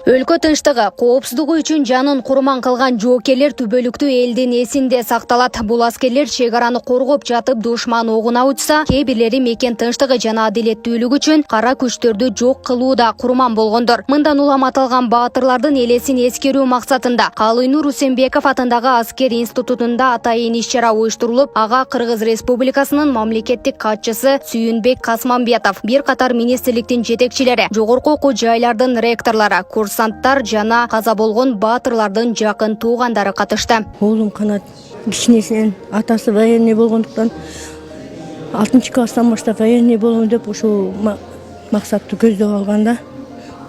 Өлкө тынчтыгы, коопсуздугу үчүн жанын курман кылган жоокерлер түбөлүктүү элдин эсинде сакталат. Бул аскерлер чек араны коргоп жатып душман огуна учса, кээ бирлери мекен тынчтыгы жана адилеттүүлүк үчүн кара күчтөрдү жок кылууда курман болгондор. Мындан улам аталган баатырлардын элесин эскерүү максатында Калыйнур Усенбеков атындагы аскер институтунда атайын иш-чара уюштурулуп, ага Кыргыз Республикасынын мамлекеттик катчысы Сүйүнбек Касманбетов, бир катар министрликтин жетекчилери, жогорку окуу жайлардын ректорлору, курсанттар жана каза болгон баатырлардын жакын туугандары катышты. Оğlum Канат кичинесинен атасы военный болгондуктан 6-класстан баштап военный болом деп ошол максатты көздөп алганда,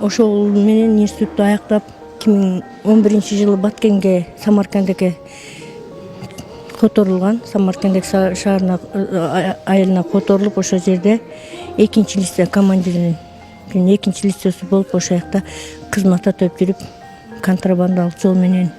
ошол менен институтту аяктап 2011-жылы Баткенге, Самаркандке которулган. Самаркандек шаарына айылына которулуп, ошол жерде экинчи лице командиринин экинчи лицеси болуп, ошол жакта кызмат өтүп жүрүп, контрабандалык жол менен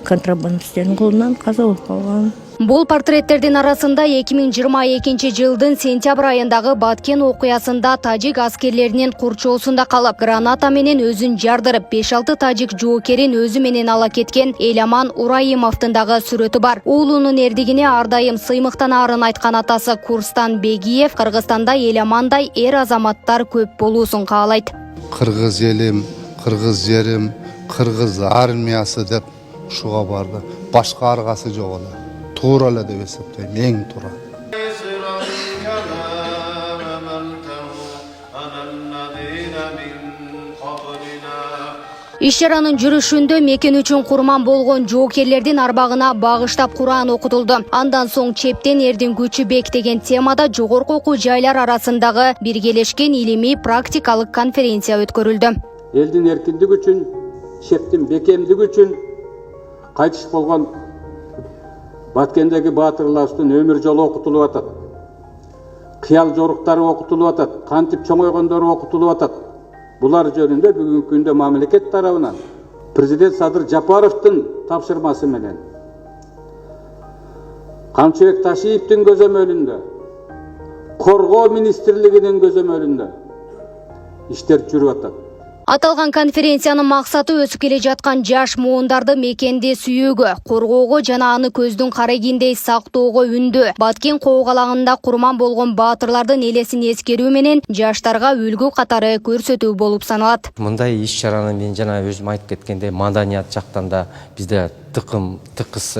контрабандисттердин колунан каза болуп калган. Бул портреттердин арасында 2022-жылдын сентябрь айындагы Баткен окуясында тажик аскерлеринин курчоосунда калып, граната менен өзүн жардырып, 5-6 тажик жоокерин өзү менен ала кеткен Эламан Ураимовдун дагы сүрөтү бар. Уулунун эрдигине ар дайым сыймыктанаарын айткан атасы Курстан Бегиев Кыргызстанда Эламандай эр азаматтар көп болуусун каалайт. Кыргыз элим, кыргыз жерим, кыргыз армиясы деп ушуга барды. Башка аргасы жок эле. Туура эле деп эсептейм, эң туура. Иш-чаранын жүрүшүндө мекен үчүн курман болгон жоокерлердин арбагына багыштап Куран окутулду. Андан соң чептен эрдин күчү бек деген темада жогорку окуу жайлар арасындагы биргелешкен илимий практикалык конференция өткөрүлдү. Элдин эркиндиги үчүн, чептин бекемдиги үчүн кайтыш болгон Баткендеги баатырларыбыздын өмүр жолу окутулуп атат. Кыял жоруктары окутулуп атат, кантип чоңойгондору окутулуп атат. Булар жөнүндө бүгүнкү күндө мамлекет тарабынан президент Садыр Жапаровдун тапшырмасы менен Камчыбек Ташиевдин көзөмөлүндө, Коргоо министрлигинин көзөмөлүндө иштер жүрүп атат. Аталган конференциянын максаты өсүп келе жаткан жаш муундарды мекенди сүйүүгө, коргоого жана аны көздүн карегиндей сактоого үндөө. Баткен коогалаңында курман болгон баатырлардын элесин эскерүү менен жаштарга үлгү катары көрсөтүү болуп саналат. Мындай иш-чараны мен жана өзүм айтып кеткендей, маданият жактан да бизде тыкыз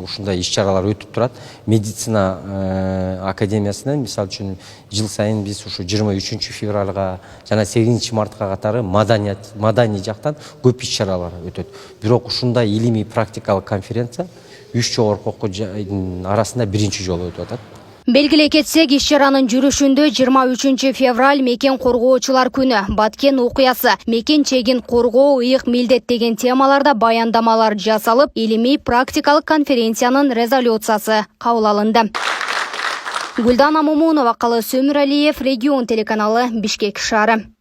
ушундай иш-чаралар өтүп турат. Медицина академиясынан мисалы үчүн жыл сайын биз ушу 23 февралга жана 8 мартка катары маданий жактан көп иш-чаралар өтөт. Бирок ушундай илимий практикалык конференция 3 жогорку окуу жайдын арасында биринчи жолу өтүп атат. Белгилей кетсек, иш-чаранын жүрүшүндө 23 февраль мекен коргоочулар күнү, Баткен окуясы, мекен чегин коргоо ыйык милдет деген темаларда баяндамалар жасалып, илимий практикалык конференциянын резолюциясы кабыл алынды. Гүлдана Момунова, Калы Сөмүралиев, Регион телеканалы, Бишкек шаары.